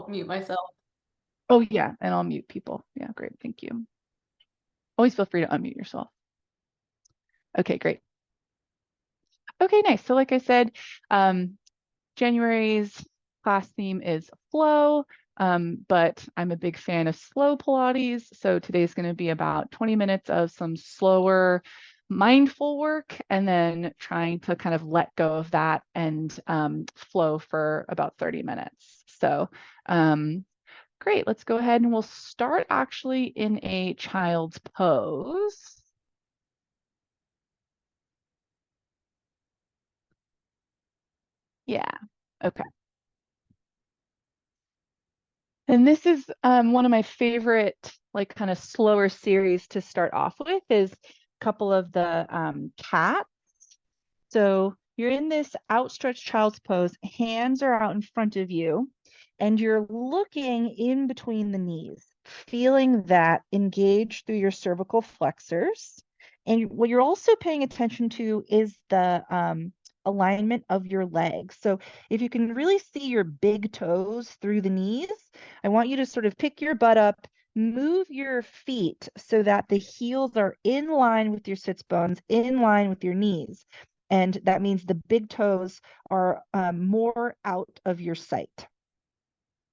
mute myself. Oh yeah, and I'll mute people. Yeah, great. Thank you. Always feel free to unmute yourself. Okay, great. Okay, nice. So like I said, January's class theme is flow, but I'm a big fan of slow Pilates. So today's going to be about 20 minutes of some slower, mindful work, and then trying to kind of let go of that and flow for about 30 minutes. So great, let's go ahead and we'll start actually in a child's pose. Yeah, okay. And this is one of my favorite, like kind of slower series to start off with is a couple of the cats. So you're in this outstretched child's pose, hands are out in front of you, and you're looking in between the knees, feeling that engage through your cervical flexors. And what you're also paying attention to is the alignment of your legs. So if you can really see your big toes through the knees, I want you to sort of pick your butt up, move your feet so that the heels are in line with your sits bones, in line with your knees. And that means the big toes are more out of your sight.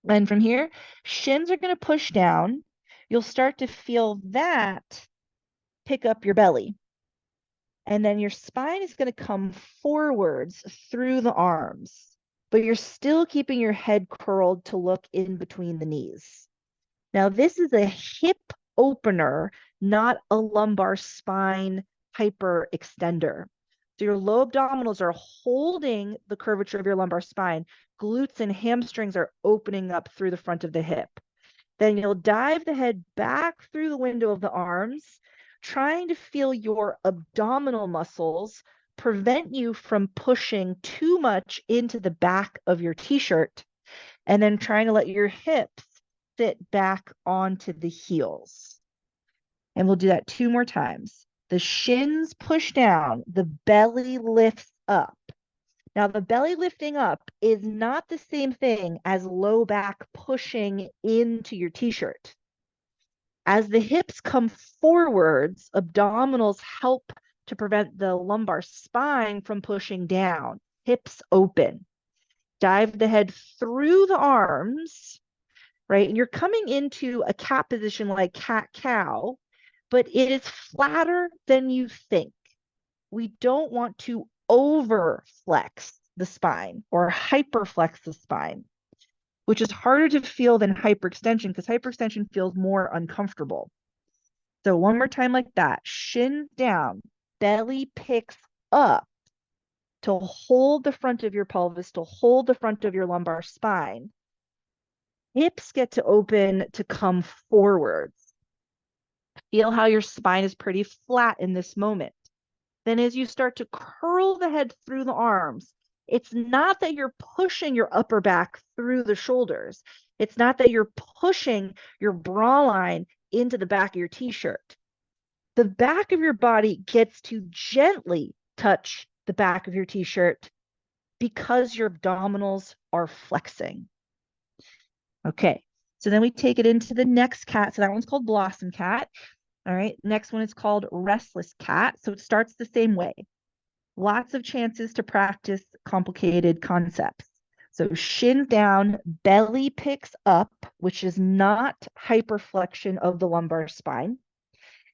And from here, shins are going to push down. You'll start to feel that pick up your belly. And then your spine is going to come forwards through the arms, but you're still keeping your head curled to look in between the knees. Now, this is a hip opener, not a lumbar spine hyper extender. So your low abdominals are holding the curvature of your lumbar spine. Glutes and hamstrings are opening up through the front of the hip. Then you'll dive the head back through the window of the arms, trying to feel your abdominal muscles prevent you from pushing too much into the back of your t-shirt, and then trying to let your hips sit back onto the heels. And we'll do that 2 more times. The shins push down, the belly lifts up. Now, the belly lifting up is not the same thing as low back pushing into your t-shirt. As the hips come forwards, abdominals help to prevent the lumbar spine from pushing down. Hips open. Dive the head through the arms, right? And you're coming into a cat position like cat-cow, but it is flatter than you think. We don't want to over flex the spine or hyperflex the spine, which is harder to feel than hyperextension because hyperextension feels more uncomfortable. So one more time like that, shins down, belly picks up to hold the front of your pelvis, to hold the front of your lumbar spine. Hips get to open to come forwards. Feel how your spine is pretty flat in this moment. Then as you start to curl the head through the arms, it's not that you're pushing your upper back through the shoulders. It's not that you're pushing your bra line into the back of your t-shirt. The back of your body gets to gently touch the back of your t-shirt because your abdominals are flexing. Okay, so then we take it into the next cat. So that one's called Blossom Cat. All right, next one is called Restless Cat. So it starts the same way. Lots of chances to practice complicated concepts. So shins down, belly picks up, which is not hyperflexion of the lumbar spine.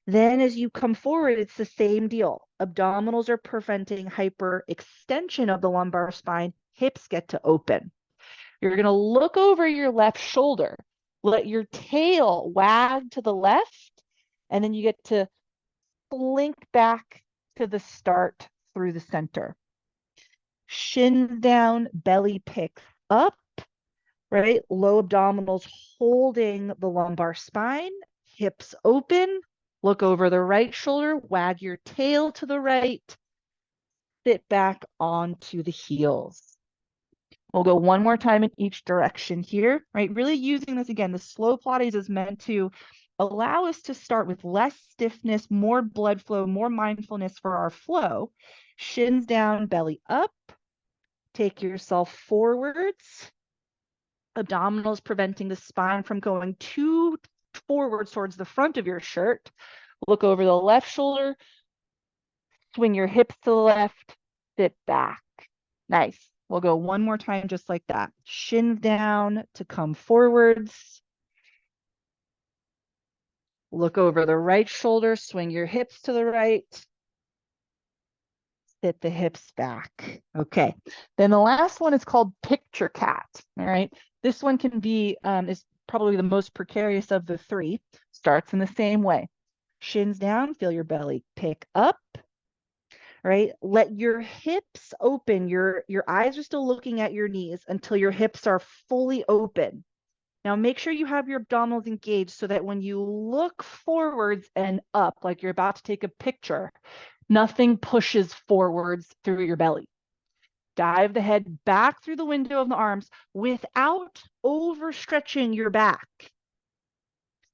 Then as you come forward, it's the same deal. Abdominals are preventing hyperextension of the lumbar spine. Hips get to open. You're going to look over your left shoulder. Let your tail wag to the left, and then you get to blink back to the start through the center. Shins down, belly picks up, right? Low abdominals holding the lumbar spine, hips open. Look over the right shoulder, wag your tail to the right, sit back onto the heels. We'll go one more time in each direction here, right? Really using this again, the slow Pilates is meant to allow us to start with less stiffness, more blood flow, more mindfulness for our flow. Shins down, belly up. Take yourself forwards. Abdominals preventing the spine from going too forward towards the front of your shirt. Look over the left shoulder, swing your hips to the left, sit back. Nice. We'll go one more time just like that. Shins down to come forwards. Look over the right shoulder, swing your hips to the right. Sit the hips back. Okay. Then the last one is called picture cat. All right. This one can be, is probably the most precarious of the three. Starts in the same way. Shins down, feel your belly pick up. Right? Let your hips open. Your eyes are still looking at your knees until your hips are fully open. Now make sure you have your abdominals engaged so that when you look forwards and up, like you're about to take a picture, nothing pushes forwards through your belly. Dive the head back through the window of the arms without overstretching your back.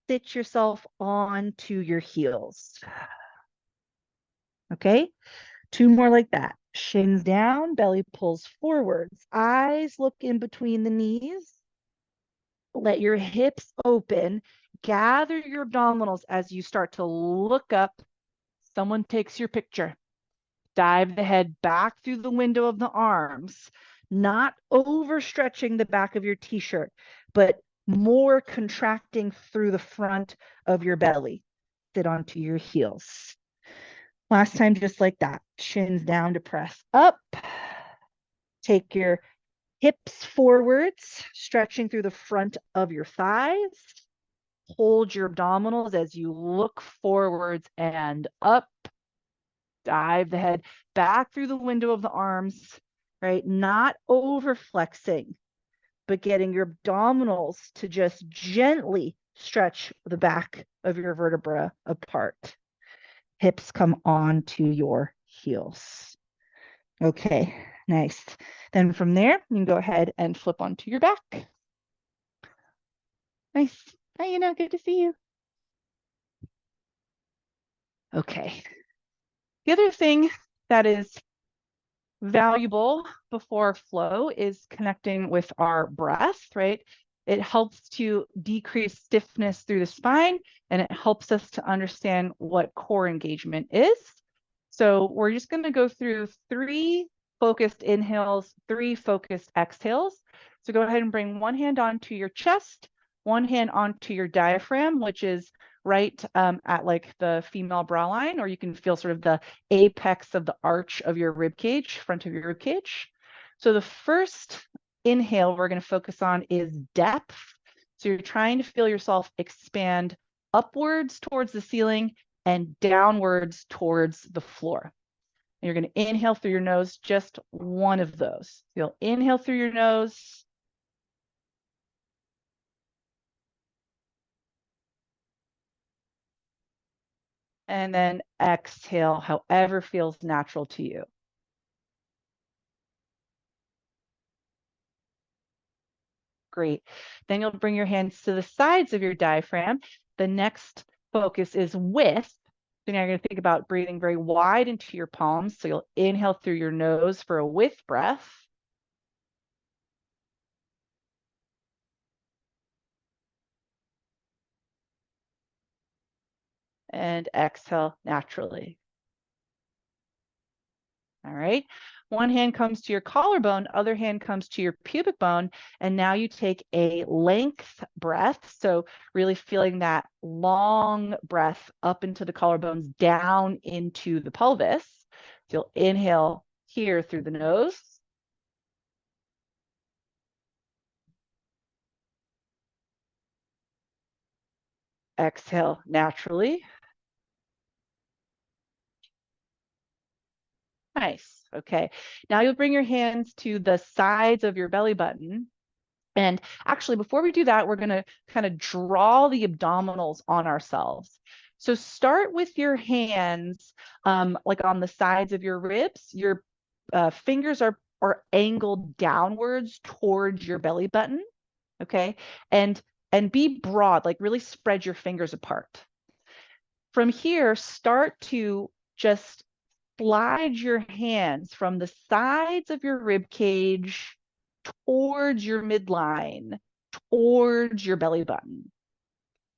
Sit yourself onto your heels. Okay? 2 more like that. Shins down, belly pulls forwards. Eyes look in between the knees. Let your hips open. Gather your abdominals as you start to look up. Someone takes your picture. Dive the head back through the window of the arms, not overstretching the back of your t-shirt, but more contracting through the front of your belly. Sit onto your heels. Last time, just like that. Shins down to press up. Take your hips forwards, stretching through the front of your thighs. Hold your abdominals as you look forwards and up. Dive the head back through the window of the arms, right? Not over flexing, but getting your abdominals to just gently stretch the back of your vertebra apart. Hips come onto your heels. Okay, nice. Then from there, you can go ahead and flip onto your back. Nice. Hi, good to see you. Okay. The other thing that is valuable before flow is connecting with our breath, right? It helps to decrease stiffness through the spine, and it helps us to understand what core engagement is. So we're just going to go through 3 focused inhales, 3 focused exhales. So go ahead and bring one hand onto your chest, one hand onto your diaphragm, which is right at like the female bra line, or you can feel sort of the apex of the arch of your rib cage, front of your rib cage. So the first inhale we're going to focus on is depth. So you're trying to feel yourself expand upwards towards the ceiling and downwards towards the floor. And you're going to inhale through your nose, just one of those. You'll inhale through your nose. And then exhale, however feels natural to you. Great. Then you'll bring your hands to the sides of your diaphragm. The next focus is width. So now you're going to think about breathing very wide into your palms. So you'll inhale through your nose for a width breath. And exhale naturally. All right. One hand comes to your collarbone, other hand comes to your pubic bone, and now you take a length breath. So really feeling that long breath up into the collarbones, down into the pelvis. So you'll inhale here through the nose. Exhale naturally. Nice. Okay. Now you'll bring your hands to the sides of your belly button. And actually, before we do that, we're going to kind of draw the abdominals on ourselves. So start with your hands like on the sides of your ribs. Your fingers are angled downwards towards your belly button. Okay. And be broad, like really spread your fingers apart. From here, start to just slide your hands from the sides of your rib cage towards your midline, towards your belly button.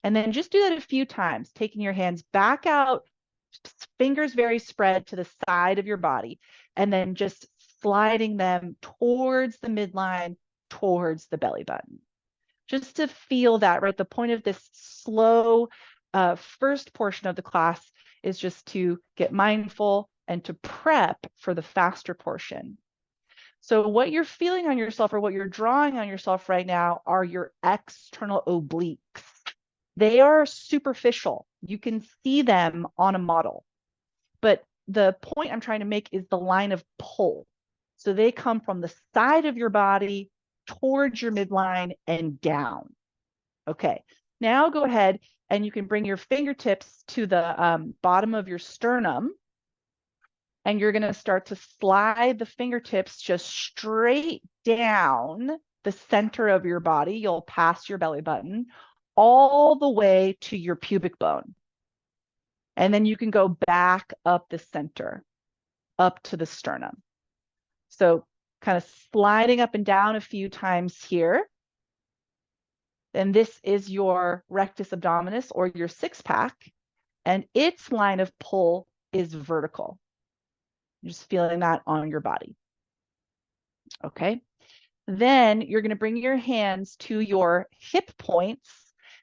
And then just do that a few times, taking your hands back out, fingers very spread to the side of your body, and then just sliding them towards the midline, towards the belly button. Just to feel that, right? The point of this slow first portion of the class is just to get mindful and to prep for the faster portion. So what you're feeling on yourself or what you're drawing on yourself right now are your external obliques. They are superficial. You can see them on a model. But the point I'm trying to make is the line of pull. So they come from the side of your body towards your midline and down. Okay, now go ahead and you can bring your fingertips to the bottom of your sternum. And you're going to start to slide the fingertips just straight down the center of your body. You'll pass your belly button all the way to your pubic bone. And then you can go back up the center, up to the sternum. So kind of sliding up and down a few times here. And this is your rectus abdominis or your six pack. And its line of pull is vertical. Just feeling that on your body. Okay. Then you're going to bring your hands to your hip points.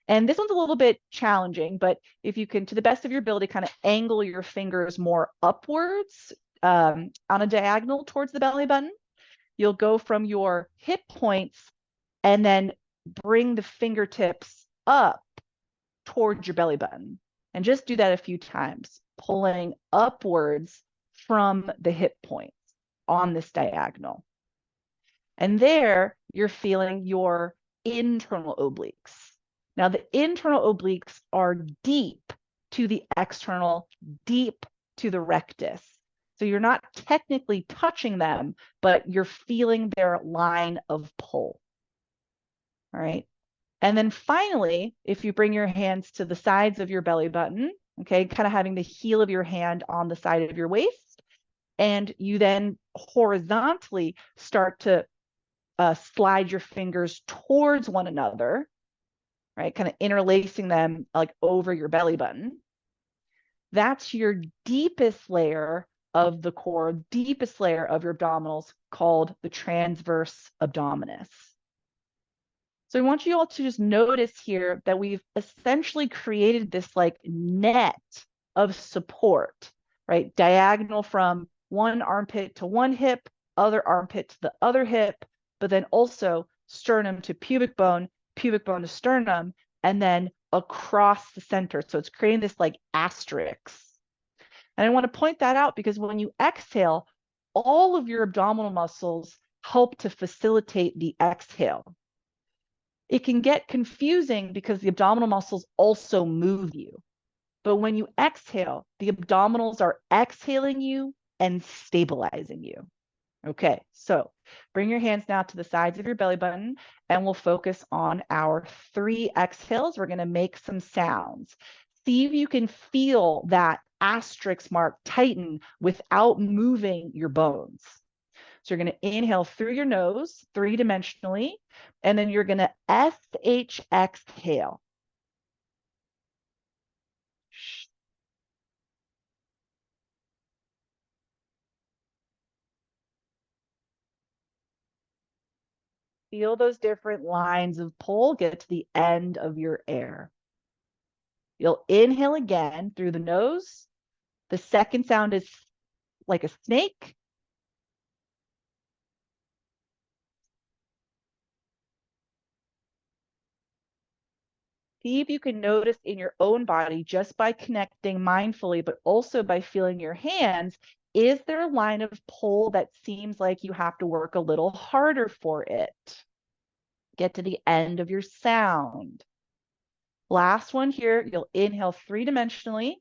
And this one's a little bit challenging, but if you can, to the best of your ability, kind of angle your fingers more upwards on a diagonal towards the belly button, you'll go from your hip points and then bring the fingertips up towards your belly button. And just do that a few times, pulling upwards from the hip points on this diagonal. And there you're feeling your internal obliques. Now the internal obliques are deep to the external, deep to the rectus. So you're not technically touching them, but you're feeling their line of pull. All right. And then finally, if you bring your hands to the sides of your belly button, okay, kind of having the heel of your hand on the side of your waist, and you then horizontally start to slide your fingers towards one another, right? Kind of interlacing them like over your belly button. That's your deepest layer of the core, deepest layer of your abdominals, called the transverse abdominis. So I want you all to just notice here that we've essentially created this like net of support, right? Diagonal from one armpit to one hip, other armpit to the other hip, but then also sternum to pubic bone to sternum, and then across the center. So it's creating this like asterisk. And I want to point that out because when you exhale, all of your abdominal muscles help to facilitate the exhale. It can get confusing because the abdominal muscles also move you. But when you exhale, the abdominals are exhaling you and stabilizing you. Okay, so bring your hands now to the sides of your belly button and we'll focus on our 3 exhales. We're going to make some sounds. See if you can feel that asterisk mark tighten without moving your bones. So you're going to inhale through your nose 3-dimensionally, and then you're going to SH exhale. Feel those different lines of pull get to the end of your air. You'll inhale again through the nose. The second sound is like a snake. See if you can notice in your own body, just by connecting mindfully, but also by feeling your hands, is there a line of pull that seems like you have to work a little harder for it? Get to the end of your sound. Last one here, you'll inhale 3-dimensionally.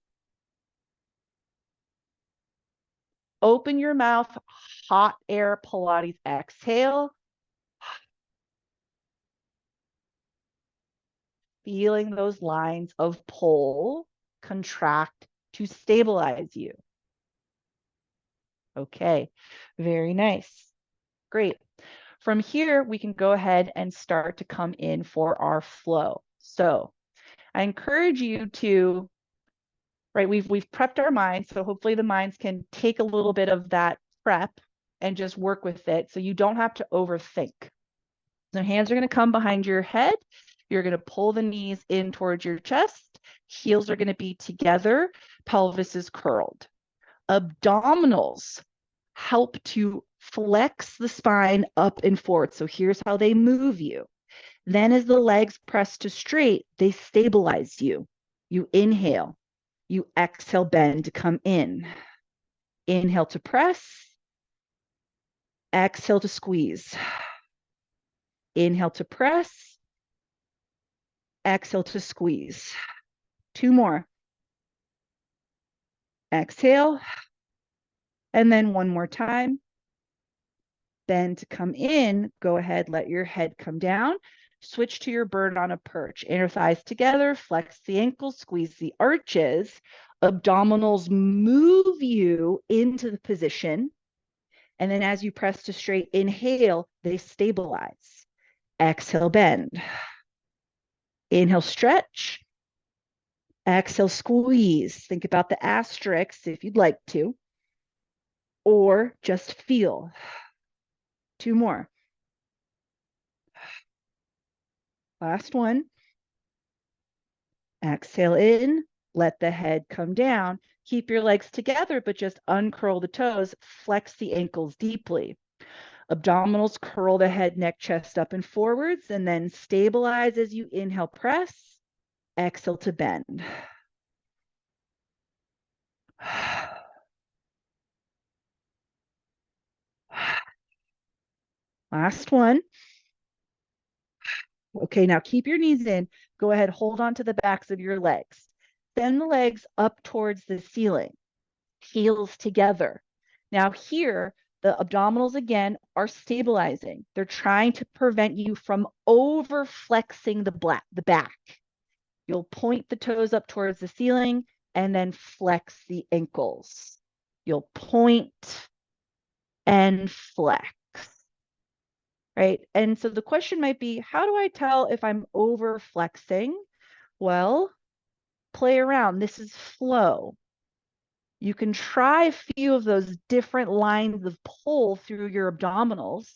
Open your mouth, hot air Pilates exhale. Feeling those lines of pull contract to stabilize you. Okay, very nice. Great. From here, we can go ahead and start to come in for our flow. So I encourage you to, right, we've prepped our minds, so hopefully the minds can take a little bit of that prep and just work with it so you don't have to overthink. So hands are going to come behind your head. You're going to pull the knees in towards your chest. Heels are going to be together. Pelvis is curled. Abdominals help to flex the spine up and forward. So here's how they move you. Then as the legs press to straight, they stabilize you. You inhale. You exhale, bend to come in. Inhale to press. Exhale to squeeze. Inhale to press. Exhale to squeeze. 2 more. Exhale. And then 1 more time. Bend to come in. Go ahead, let your head come down. Switch to your bird on a perch. Inner thighs together, flex the ankles, squeeze the arches. Abdominals move you into the position. And then as you press to straight, inhale, they stabilize. Exhale, bend. Inhale, stretch. Exhale, squeeze. Think about the asterisks if you'd like to. Or just feel. 2 more. Last one. Exhale in, let the head come down. Keep your legs together, but just uncurl the toes, flex the ankles deeply. Abdominals curl the head, neck, chest up and forwards, and then stabilize as you inhale, press, exhale to bend. Last one. Okay, now keep your knees in. Go ahead, hold on to the backs of your legs. Bend the legs up towards the ceiling. Heels together. Now here, the abdominals again are stabilizing. They're trying to prevent you from over flexing the back. You'll point the toes up towards the ceiling and then flex the ankles. You'll point and flex, right? And so the question might be, how do I tell if I'm over flexing? Well, play around. This is flow. You can try a few of those different lines of pull through your abdominals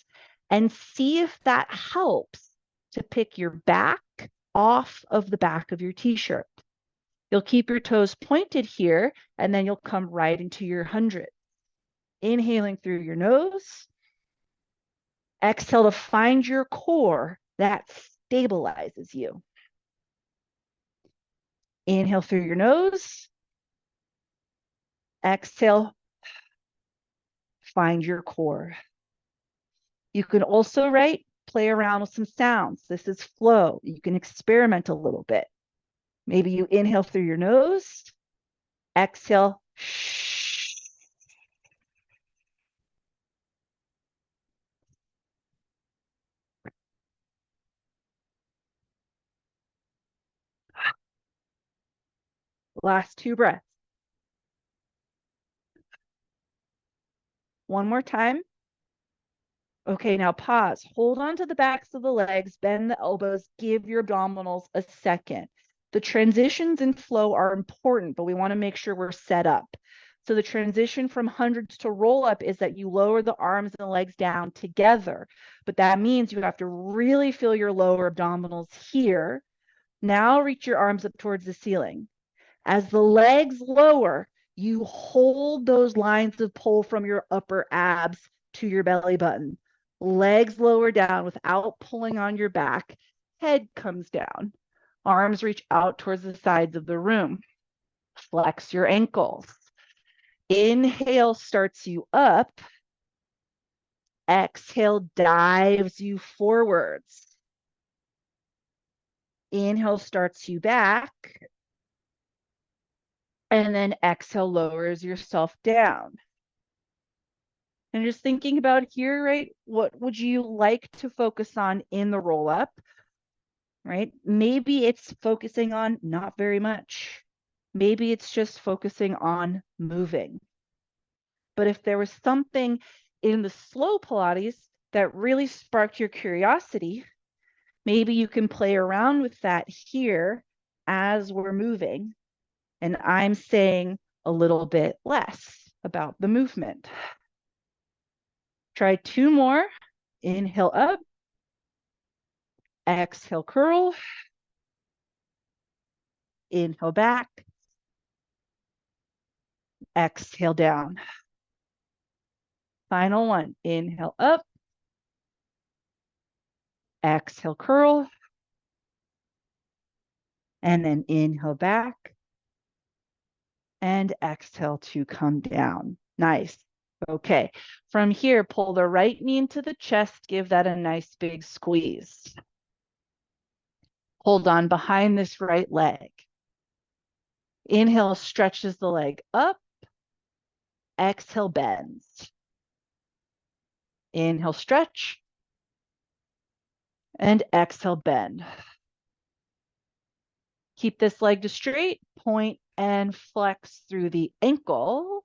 and see if that helps to pick your back off of the back of your t-shirt. You'll keep your toes pointed here, and then you'll come right into your 100. Inhaling through your nose. Exhale to find your core. That stabilizes you. Inhale through your nose. Exhale, find your core. You can also, right, play around with some sounds. This is flow. You can experiment a little bit. Maybe you inhale through your nose, exhale, shh. Last 2 breaths. One more time. Okay, now pause. Hold on to the backs of the legs, bend the elbows, give your abdominals a second. The transitions in flow are important, but we want to make sure we're set up. So the transition from hundreds to roll up is that you lower the arms and the legs down together. But that means you have to really feel your lower abdominals here. Now reach your arms up towards the ceiling. As the legs lower, you hold those lines of pull from your upper abs to your belly button. Legs lower down without pulling on your back. Head comes down. Arms reach out towards the sides of the room. Flex your ankles. Inhale starts you up. Exhale dives you forwards. Inhale starts you back. And then exhale lowers yourself down. And just thinking about here, right? What would you like to focus on in the roll up, right? Maybe it's focusing on not very much. Maybe it's just focusing on moving. But if there was something in the slow Pilates that really sparked your curiosity, maybe you can play around with that here as we're moving. And I'm saying a little bit less about the movement. Try 2 more. Inhale up. Exhale, curl. Inhale back. Exhale down. Final one. Inhale up. Exhale, curl. And then inhale back. And exhale to come down. Nice. Okay. From here, pull the right knee into the chest. Give that a nice big squeeze. Hold on behind this right leg. Inhale, stretches the leg up. Exhale, bends. Inhale, stretch. And exhale, bend. Keep this leg to straight. Point and flex through the ankle.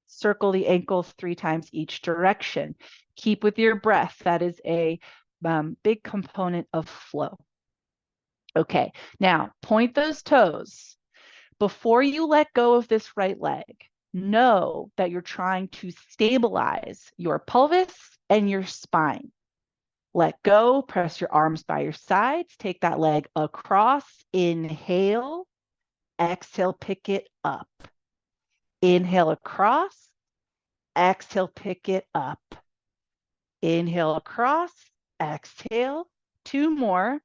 Circle the ankle 3 times each direction. Keep with your breath. That is a big component of flow. Okay, now point those toes. Before you let go of this right leg, know that you're trying to stabilize your pelvis and your spine. Let go, press your arms by your sides, take that leg across, inhale, exhale, pick it up. Inhale across, exhale, pick it up. Inhale across, exhale, 2 more.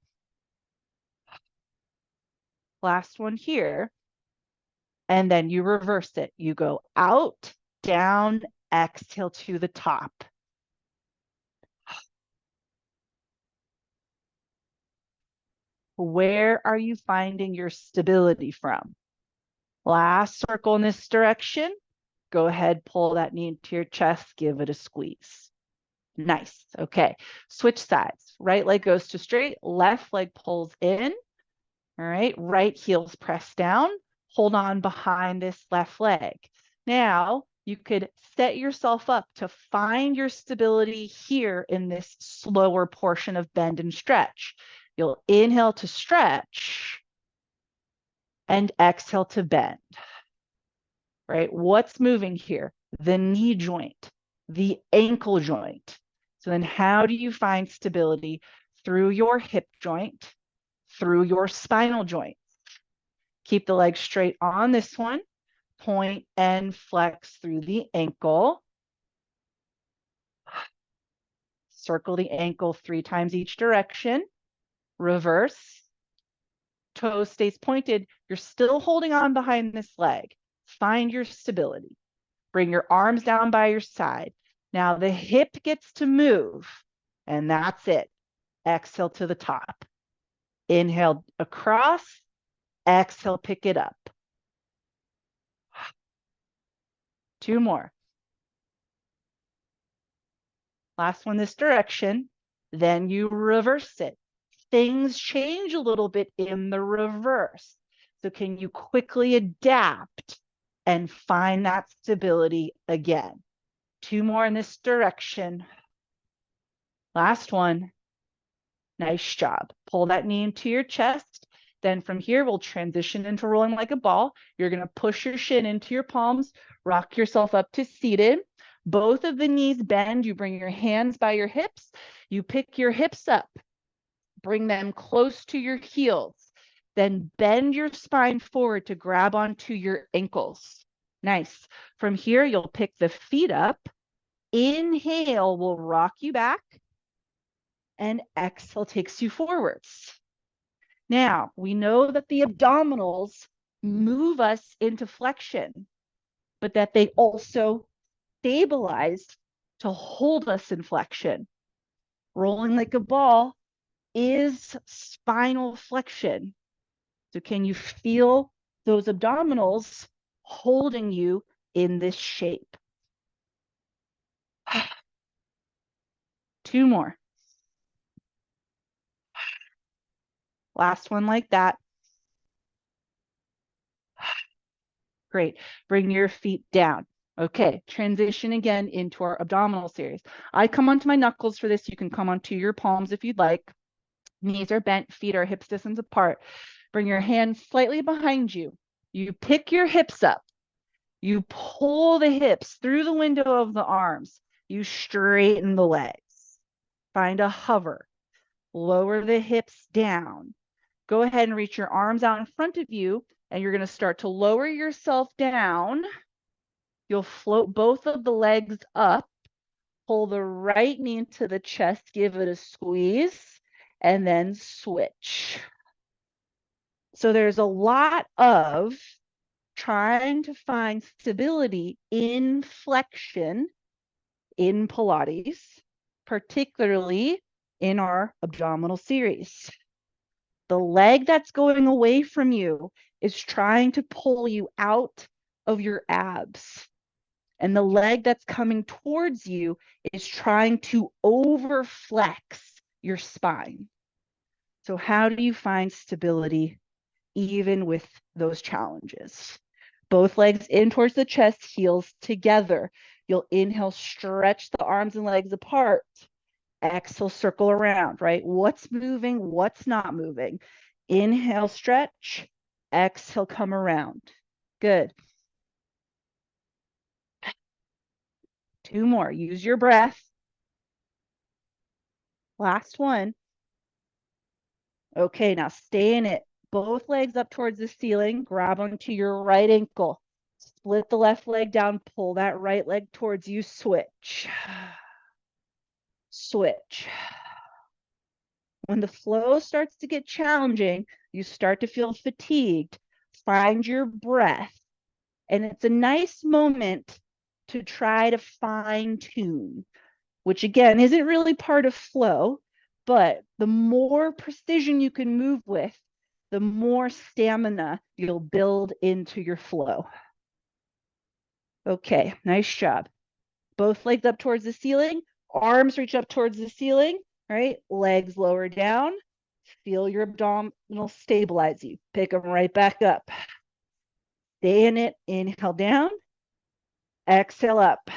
Last one here. And then you reverse it. You go out, down, exhale to the top. Where are you finding your stability from? Last circle in this direction. Go ahead, pull that knee into your chest, give it a squeeze. Nice. Okay. Switch sides. Right leg goes to straight, left leg pulls in. All right. Right heels press down. Hold on behind this left leg. Now you could set yourself up to find your stability here in this slower portion of bend and stretch. You'll inhale to stretch and exhale to bend. Right? What's moving here? The knee joint, the ankle joint. So then how do you find stability? Through your hip joint, through your spinal joint. Keep the leg straight on this one. Point and flex through the ankle. Circle the ankle 3 times each direction. Reverse. Toe stays pointed. You're still holding on behind this leg. Find your stability. Bring your arms down by your side. Now the hip gets to move, and that's it. Exhale to the top. Inhale across. Exhale, pick it up. 2 more. Last one this direction. Then you reverse it. Things change a little bit in the reverse. So can you quickly adapt and find that stability again? 2 more in this direction. Last one. Nice job. Pull that knee into your chest. Then from here, we'll transition into rolling like a ball. You're going to push your shin into your palms, rock yourself up to seated. Both of the knees bend. You bring your hands by your hips. You pick your hips up. Bring them close to your heels. Then bend your spine forward to grab onto your ankles. Nice. From here, you'll pick the feet up. Inhale will rock you back. And exhale takes you forwards. Now, we know that the abdominals move us into flexion, but that they also stabilize to hold us in flexion. Rolling like a ball is spinal flexion. So can you feel those abdominals holding you in this shape? 2 more. Last one like that. Great. Bring your feet down. Okay, transition again into our abdominal series. I come onto my knuckles for this. You can come onto your palms if you'd like. Knees are bent, feet are hip distance apart. Bring your hands slightly behind you. You pick your hips up. You pull the hips through the window of the arms. You straighten the legs. Find a hover. Lower the hips down. Go ahead and reach your arms out in front of you, and you're going to start to lower yourself down. You'll float both of the legs up. Pull the right knee into the chest, give it a squeeze, and then switch. So there's a lot of trying to find stability in flexion in Pilates, particularly in our abdominal series. The leg that's going away from you is trying to pull you out of your abs. And the leg that's coming towards you is trying to overflex your spine. So how do you find stability even with those challenges? Both legs in towards the chest, heels together. You'll inhale, stretch the arms and legs apart. Exhale, circle around, right? What's moving? What's not moving? Inhale, stretch. Exhale, come around. Good. 2 more. Use your breath. Last one. Okay, now stay in it. Both legs up towards the ceiling. Grab onto your right ankle. Split the left leg down. Pull that right leg towards you. Switch. Switch. When the flow starts to get challenging, you start to feel fatigued. Find your breath. And it's a nice moment to try to fine tune, which again isn't really part of flow, but the more precision you can move with, the more stamina you'll build into your flow. Okay, nice job. Both legs up towards the ceiling, arms reach up towards the ceiling, right? Legs lower down. Feel your abdominal stabilize you. Pick them right back up. Stay in it. Inhale down. Exhale up.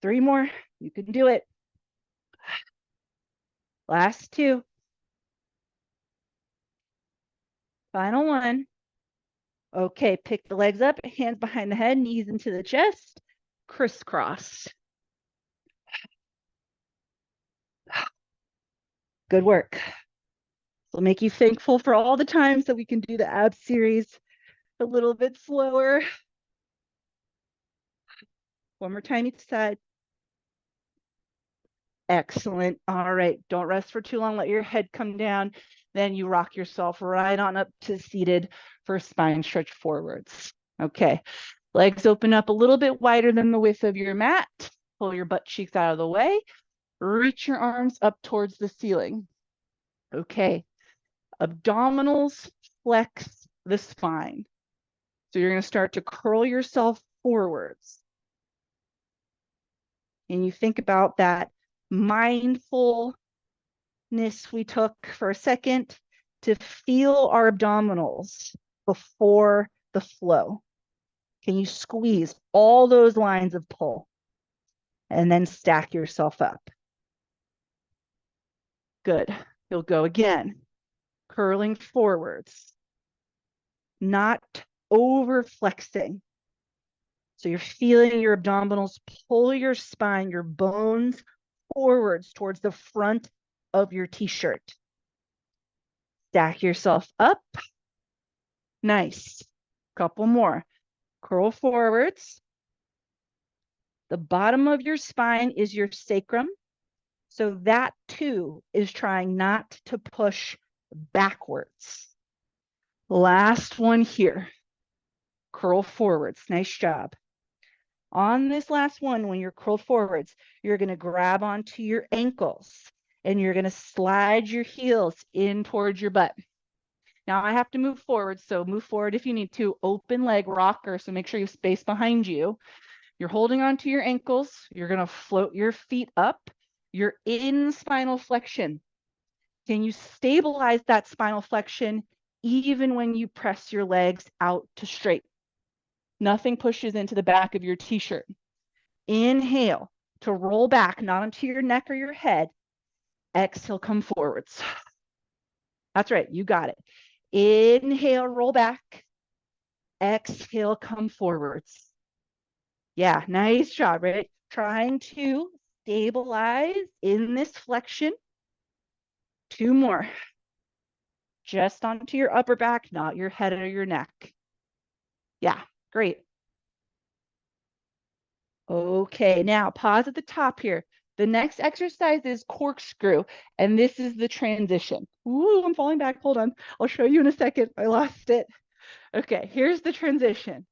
3 more. You can do it. Last 2. Final one. Okay, pick the legs up, hands behind the head, knees into the chest, crisscross. Good work. It'll make you thankful for all the times that we can do the ab series a little bit slower. One more time each side. Excellent. All right, don't rest for too long. Let your head come down. Then you rock yourself right on up to seated for spine stretch forwards. Okay, legs open up a little bit wider than the width of your mat. Pull your butt cheeks out of the way. Reach your arms up towards the ceiling. Okay, abdominals flex the spine. So you're going to start to curl yourself forwards. And you think about that mindfulness we took for a second to feel our abdominals before the flow. Can you squeeze all those lines of pull and then stack yourself up? Good. You'll go again, curling forwards, not over flexing. So you're feeling your abdominals pull your spine, your bones forwards towards the front of your t-shirt. Stack yourself up. Nice. Couple more. Curl forwards. The bottom of your spine is your sacrum. So that too is trying not to push backwards. Last one here. Curl forwards. Nice job. On this last one, when you're curled forwards, you're going to grab onto your ankles and you're going to slide your heels in towards your butt. Now I have to move forward, so move forward if you need to. Open leg rocker, so make sure you have space behind you. You're holding onto your ankles. You're going to float your feet up. You're in spinal flexion. Can you stabilize that spinal flexion even when you press your legs out to straight? Nothing pushes into the back of your t-shirt. Inhale to roll back, not onto your neck or your head. Exhale, come forwards. That's right, you got it. Inhale, roll back. Exhale, come forwards. Yeah, nice job, right? Trying to stabilize in this flexion. 2 more. Just onto your upper back, not your head or your neck. Yeah, great. Okay, now pause at the top here. The next exercise is corkscrew, and this is the transition. Ooh, I'm falling back. Hold on. I'll show you in a second. I lost it. Okay, here's the transition.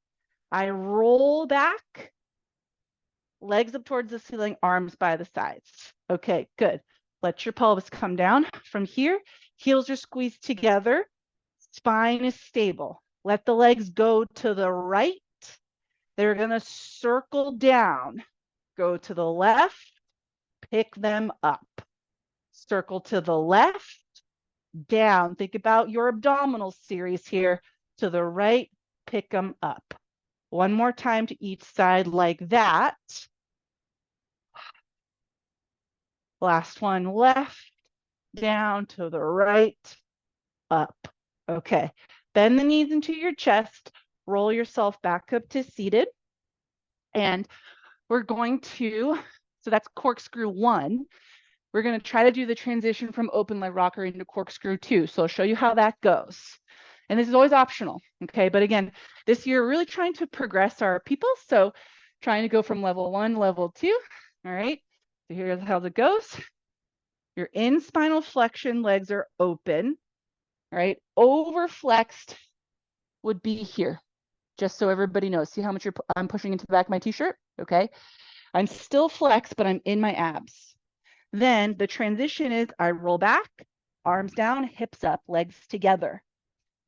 I roll back, legs up towards the ceiling, arms by the sides. Okay, good. Let your pelvis come down. From here, heels are squeezed together. Spine is stable. Let the legs go to the right. They're going to circle down. Go to the left, pick them up. Circle to the left, down. Think about your abdominal series here. To the right, pick them up. One more time to each side like that. Last one, left, down, to the right, up. Okay, bend the knees into your chest. Roll yourself back up to seated. And we're going to, so that's corkscrew 1. We're going to try to do the transition from open leg rocker into corkscrew 2. So I'll show you how that goes. And this is always optional, okay? But again, this year, we're really trying to progress our people. So trying to go from level 1 to level 2, all right? So here's how it goes. You're in spinal flexion, legs are open, all right? Overflexed would be here, just so everybody knows. See how much I'm pushing into the back of my t-shirt, okay? I'm still flexed, but I'm in my abs. Then the transition is I roll back, arms down, hips up, legs together.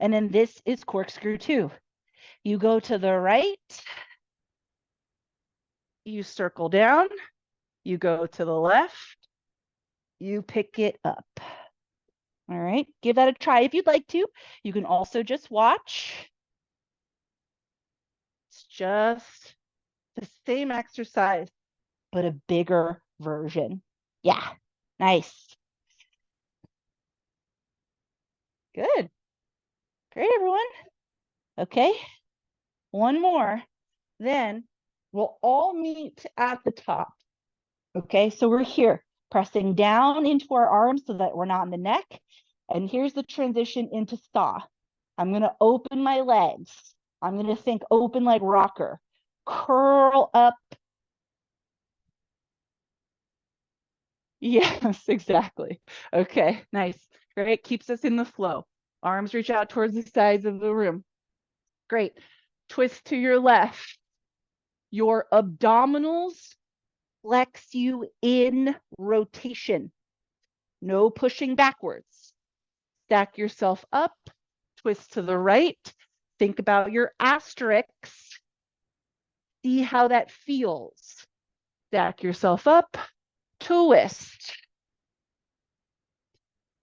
And then this is corkscrew 2. You go to the right, you circle down, you go to the left, you pick it up. All right, give that a try if you'd like to. You can also just watch. It's just the same exercise, but a bigger version. Yeah, nice. Good. Great, everyone. Okay, one more. Then we'll all meet at the top. Okay, so we're here, pressing down into our arms so that we're not in the neck. And here's the transition into thaw. I'm going to open my legs. I'm going to think open leg rocker. Curl up. Yes, exactly. Okay, nice. Great, keeps us in the flow. Arms reach out towards the sides of the room. Great. Twist to your left. Your abdominals flex you in rotation. No pushing backwards. Stack yourself up, twist to the right. Think about your asterisks. See how that feels. Stack yourself up, twist.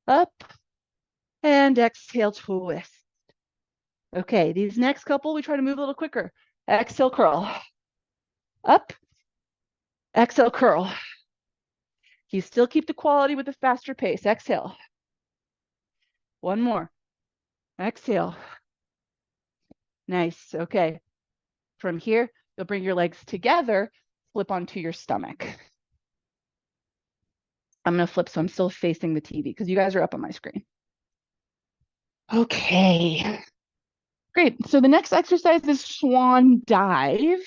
Up, and exhale, twist. Okay, these next couple, we try to move a little quicker. Exhale, curl. Up, exhale, curl. You still keep the quality with a faster pace. Exhale. One more. Exhale. Nice. Okay. From here, you'll bring your legs together, flip onto your stomach. I'm going to flip so I'm still facing the TV because you guys are up on my screen. Okay. Great. So the next exercise is swan dive.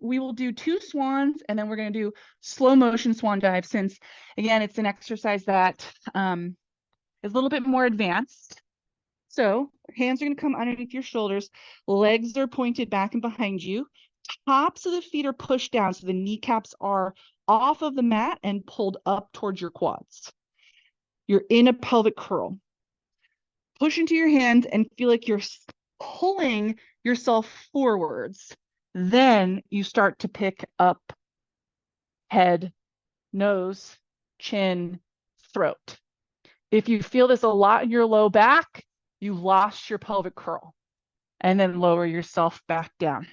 We will do 2 swans and then we're going to do slow motion swan dive since, again, it's an exercise that is a little bit more advanced. So hands are going to come underneath your shoulders. Legs are pointed back and behind you. Tops of the feet are pushed down so the kneecaps are off of the mat and pulled up towards your quads. You're in a pelvic curl. Push into your hands and feel like you're pulling yourself forwards. Then you start to pick up head, nose, chin, throat. If you feel this a lot in your low back, you've lost your pelvic curl. and then lower yourself back down.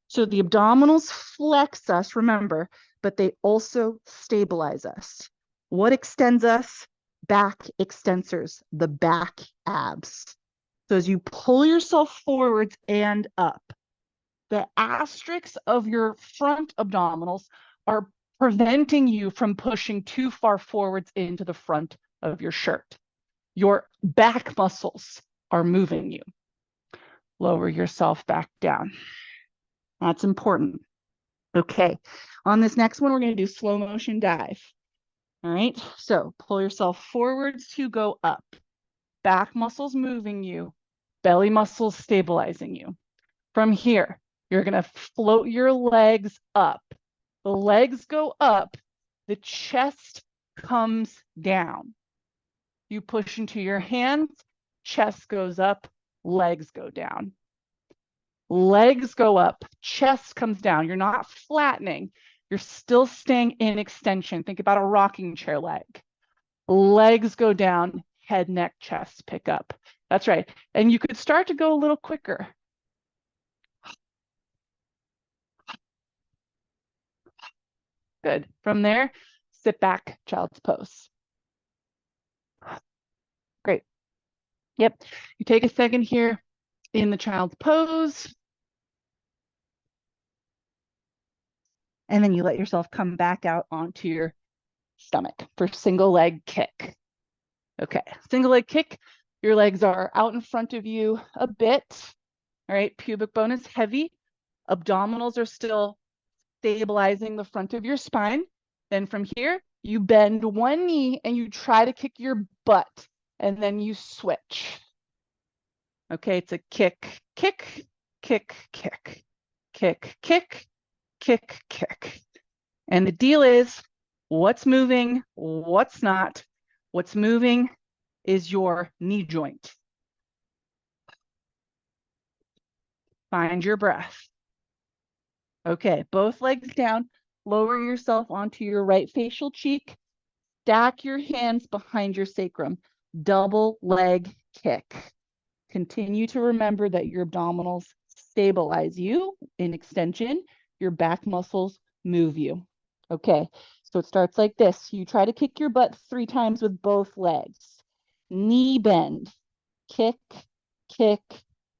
So the abdominals flex us, remember, but they also stabilize us. What extends us? Back extensors, the back abs. So as you pull yourself forwards and up, the asterisks of your front abdominals are preventing you from pushing too far forwards into the front of your shirt. Your back muscles are moving you. Lower yourself back down. That's important. Okay, on this next one, we're going to do slow motion dive. All right, so pull yourself forwards to go up. Back muscles moving you, belly muscles stabilizing you. From here, you're going to float your legs up. The legs go up, the chest comes down. You push into your hands, chest goes up, legs go down. Legs go up, chest comes down. You're not flattening. You're still staying in extension. Think about a rocking chair leg. Legs go down, head, neck, chest pick up. That's right. And you could start to go a little quicker. Good. From there, sit back, child's pose. Great. Yep. You take a second here in the child's pose. And then you let yourself come back out onto your stomach for single leg kick. Okay, single leg kick. Your legs are out in front of you a bit. All right, pubic bone is heavy. Abdominals are still stabilizing the front of your spine. Then from here, you bend one knee and you try to kick your butt, and then you switch. Okay, it's a kick, kick, kick, kick, kick, kick, kick, kick. And the deal is, what's moving, what's not. What's moving is your knee joint. Find your breath. Okay, both legs down. Lower yourself onto your right facial cheek. Stack your hands behind your sacrum. Double leg kick. Continue to remember that your abdominals stabilize you in extension. Your back muscles move you. Okay, so it starts like this. You try to kick your butt 3 times with both legs. Knee bend. Kick, kick,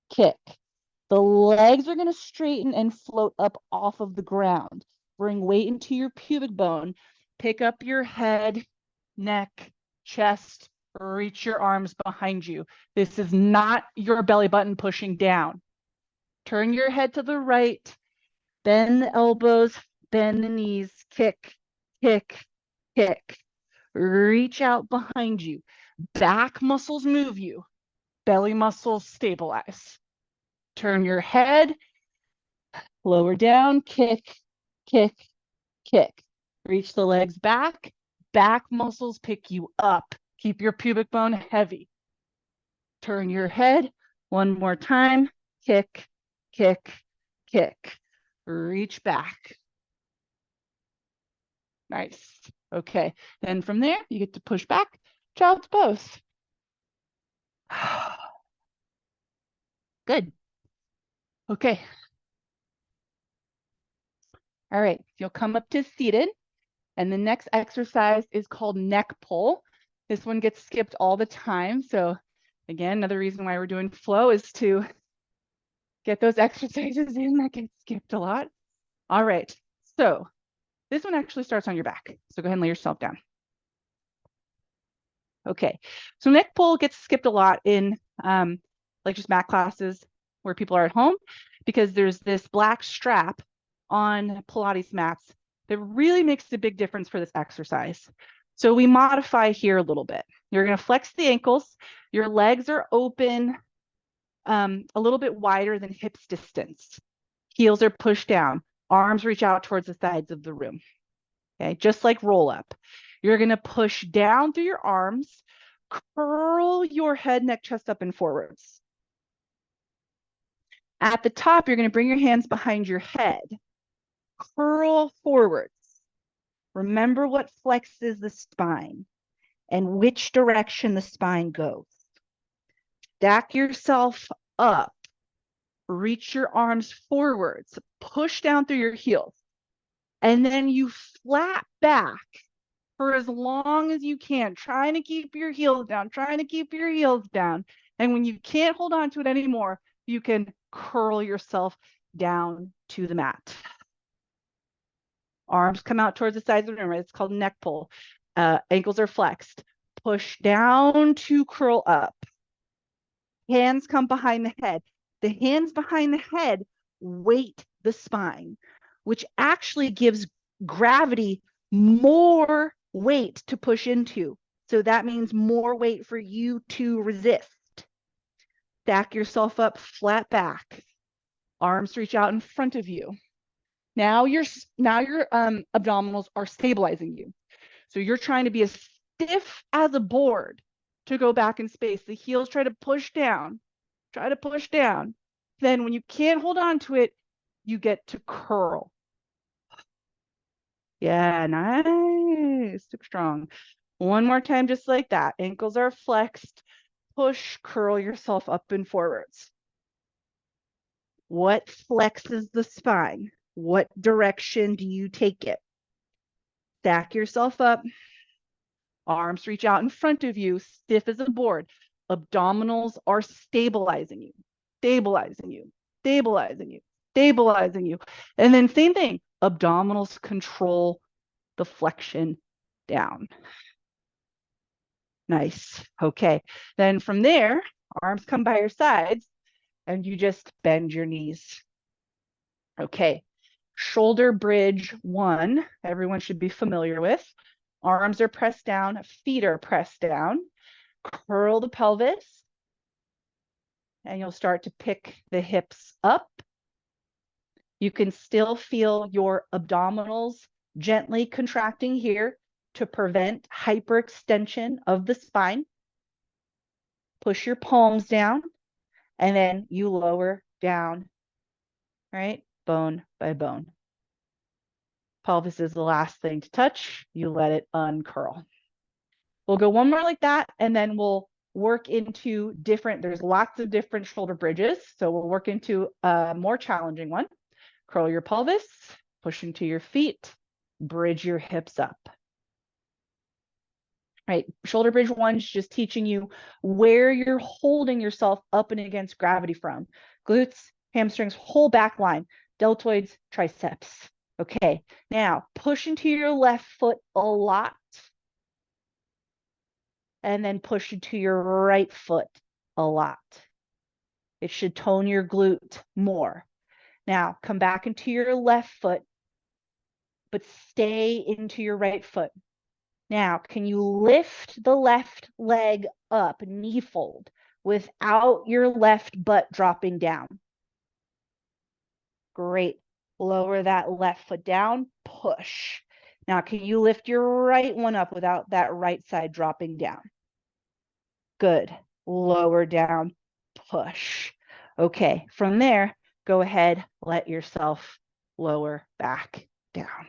kick. The legs are going to straighten and float up off of the ground. Bring weight into your pubic bone. Pick up your head, neck, chest, reach your arms behind you. This is not your belly button pushing down. Turn your head to the right, bend the elbows, bend the knees, kick, kick, kick. Reach out behind you. Back muscles move you. Belly muscles stabilize. Turn your head, lower down, kick, kick, kick. Reach the legs back. Back muscles pick you up. Keep your pubic bone heavy. Turn your head one more time. Kick, kick, kick. Reach back. Nice. Okay. Then from there, you get to push back, child's pose. Good. Okay. All right. You'll come up to seated. And the next exercise is called neck pull. This one gets skipped all the time. So again, another reason why we're doing flow is to get those exercises in that get skipped a lot. All right. So this one actually starts on your back. So go ahead and lay yourself down. Okay. So neck pull gets skipped a lot in like just mat classes where people are at home, because there's this black strap on Pilates mats that really makes a big difference for this exercise. So we modify here a little bit. You're going to flex the ankles. Your legs are open a little bit wider than hips distance. Heels are pushed down. Arms reach out towards the sides of the room. Okay, just like roll up. You're going to push down through your arms, curl your head, neck, chest up and forwards. At the top, you're going to bring your hands behind your head. Curl forwards. Remember what flexes the spine and which direction the spine goes. Stack yourself up. Reach your arms forwards, push down through your heels, and then you flat back for as long as you can, trying to keep your heels down, trying to keep your heels down. And when you can't hold on to it anymore, you can curl yourself down to the mat. Arms come out towards the sides of the room, right? It's called neck pull. Ankles are flexed. Push down to curl up. Hands come behind the head. The hands behind the head weight the spine, which actually gives gravity more weight to push into. So that means more weight for you to resist. Stack yourself up flat back. Arms reach out in front of you. Now your abdominals are stabilizing you. So you're trying to be as stiff as a board to go back in space. The heels try to push down. Try to push down. Then when you can't hold on to it, you get to curl. Yeah, nice. Super strong. One more time, just like that. Ankles are flexed. Push, curl yourself up and forwards. What flexes the spine? What direction do you take it? Stack yourself up. Arms reach out in front of you, stiff as a board. Abdominals are stabilizing you, stabilizing you, stabilizing you, stabilizing you. And then same thing, abdominals control the flexion down. Nice. Okay. Then from there, arms come by your sides and you just bend your knees. Okay. Shoulder bridge 1, everyone should be familiar with. Arms are pressed down, feet are pressed down. Curl the pelvis, and you'll start to pick the hips up. You can still feel your abdominals gently contracting here to prevent hyperextension of the spine. Push your palms down, and then you lower down, right? Bone by bone. Pelvis is the last thing to touch. You let it uncurl. We'll go one more like that, and then we'll work into there's lots of different shoulder bridges. So we'll work into a more challenging one. Curl your pelvis, push into your feet, bridge your hips up. Right, shoulder bridge 1 is just teaching you where you're holding yourself up and against gravity from. Glutes, hamstrings, whole back line, deltoids, triceps. Okay, now push into your left foot a lot, and then push into your right foot a lot. It should tone your glute more. Now come back into your left foot, but stay into your right foot. Now, can you lift the left leg up, knee fold, without your left butt dropping down? Great. Lower that left foot down, push. Now, can you lift your right one up without that right side dropping down? Good. Lower down, push. Okay, from there, go ahead, let yourself lower back down.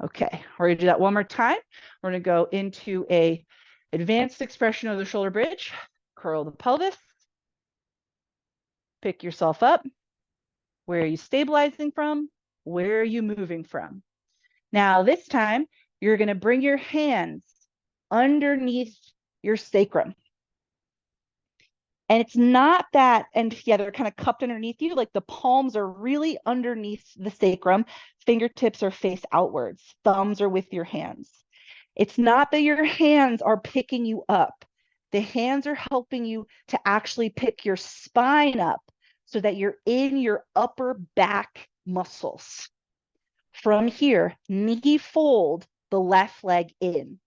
Okay, we're gonna do that one more time. We're gonna go into a advanced expression of the shoulder bridge. Curl the pelvis. Pick yourself up. Where are you stabilizing from? Where are you moving from? Now this time, you're gonna bring your hands underneath your sacrum. And it's not that, and yeah, they're kind of cupped underneath you, like the palms are really underneath the sacrum, fingertips are face outwards, thumbs are with your hands. It's not that your hands are picking you up. The hands are helping you to actually pick your spine up so that you're in your upper back muscles. From here, knee fold the left leg in,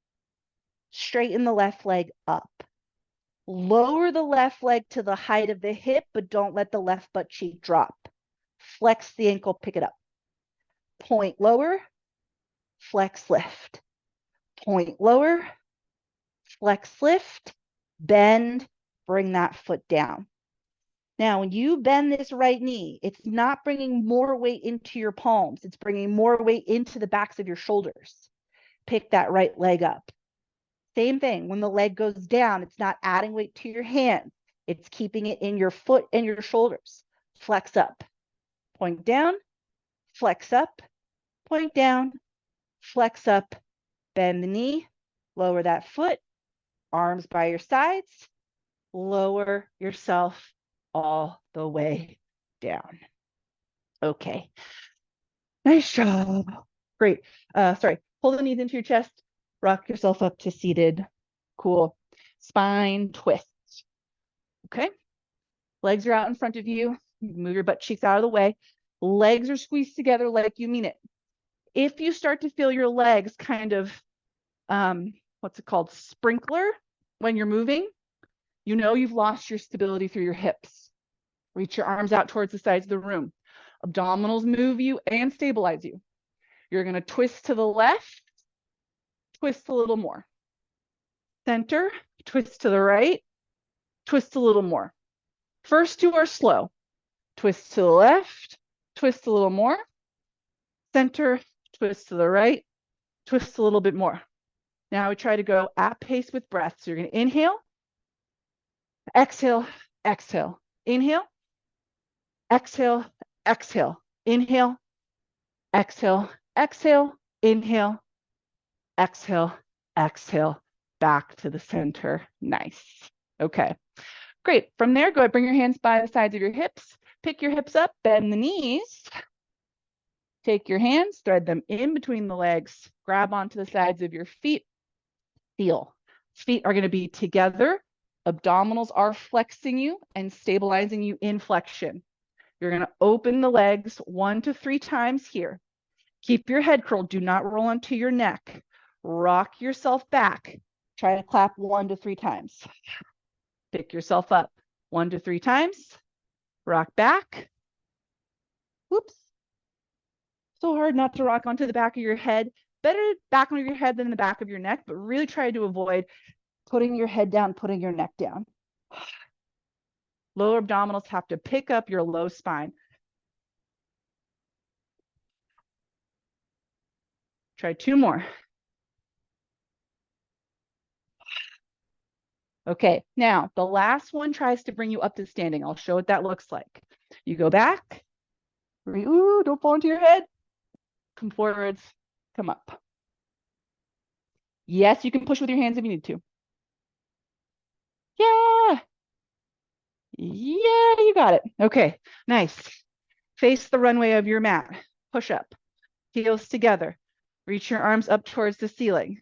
straighten the left leg up. Lower the left leg to the height of the hip, but don't let the left butt cheek drop. Flex the ankle, pick it up. Point lower, flex lift. Point lower, flex lift, bend, bring that foot down. Now, when you bend this right knee, it's not bringing more weight into your palms. It's bringing more weight into the backs of your shoulders. Pick that right leg up. Same thing, when the leg goes down, it's not adding weight to your hands. It's keeping it in your foot and your shoulders. Flex up, point down, flex up, point down, flex up, bend the knee, lower that foot, arms by your sides, lower yourself all the way down. Okay. Nice job. Great. Sorry. Pull the knees into your chest. Rock yourself up to seated. Cool. Spine twist. Okay. Legs are out in front of you. Move your butt cheeks out of the way. Legs are squeezed together like you mean it. If you start to feel your legs kind of, what's it called, sprinkler when you're moving, you know you've lost your stability through your hips. Reach your arms out towards the sides of the room. Abdominals move you and stabilize you. You're going to twist to the left, twist a little more. Center, twist to the right, twist a little more. First two are slow. Twist to the left, twist a little more. Center, twist to the right, twist a little bit more. Now we try to go at pace with breath. So you're going to inhale, exhale, exhale. Inhale, exhale, exhale. Inhale, exhale, exhale. Inhale, exhale, exhale. Back to the center. Nice. Okay, great. From there, go ahead, bring your hands by the sides of your hips. Pick your hips up, bend the knees. Take your hands, thread them in between the legs. Grab onto the sides of your feet. Feel. Feet are going to be together. Abdominals are flexing you and stabilizing you in flexion. You're going to open the legs 1 to 3 times here. Keep your head curled. Do not roll onto your neck. Rock yourself back. Try to clap 1 to 3 times. Pick yourself up 1 to 3 times. Rock back. Whoops. So hard not to rock onto the back of your head. Better back onto your head than the back of your neck, but really try to avoid putting your head down, putting your neck down. Lower abdominals have to pick up your low spine. Try 2 more. Okay, now the last one tries to bring you up to standing. I'll show what that looks like. You go back. Ooh, don't fall into your head. Come forwards, come up. Yes, you can push with your hands if you need to. Yeah. Yeah, you got it. Okay, nice. Face the runway of your mat. Push up. Heels together. Reach your arms up towards the ceiling.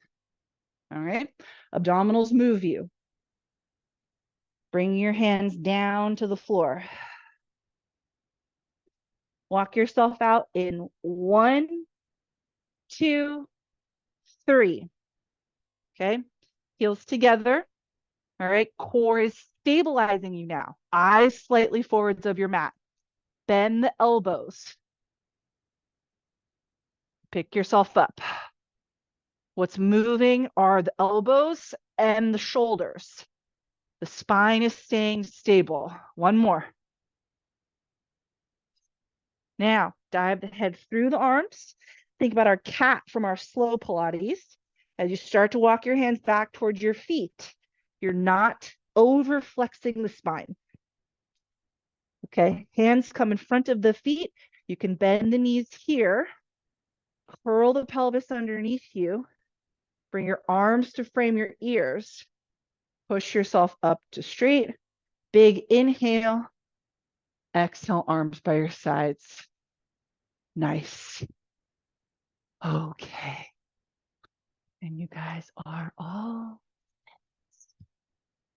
All right. Abdominals move you. Bring your hands down to the floor. Walk yourself out in 1, 2, 3. Okay. Heels together. All right. Core is stabilizing you now. Eyes slightly forwards of your mat. Bend the elbows. Pick yourself up. What's moving are the elbows and the shoulders. The spine is staying stable. 1 more. Now, dive the head through the arms. Think about our cat from our slow Pilates. As you start to walk your hands back towards your feet, you're not over flexing the spine. Okay, hands come in front of the feet. You can bend the knees here. Curl the pelvis underneath you. Bring your arms to frame your ears. Push yourself up to straight. Big inhale. Exhale, arms by your sides. Nice. Okay. And you guys are all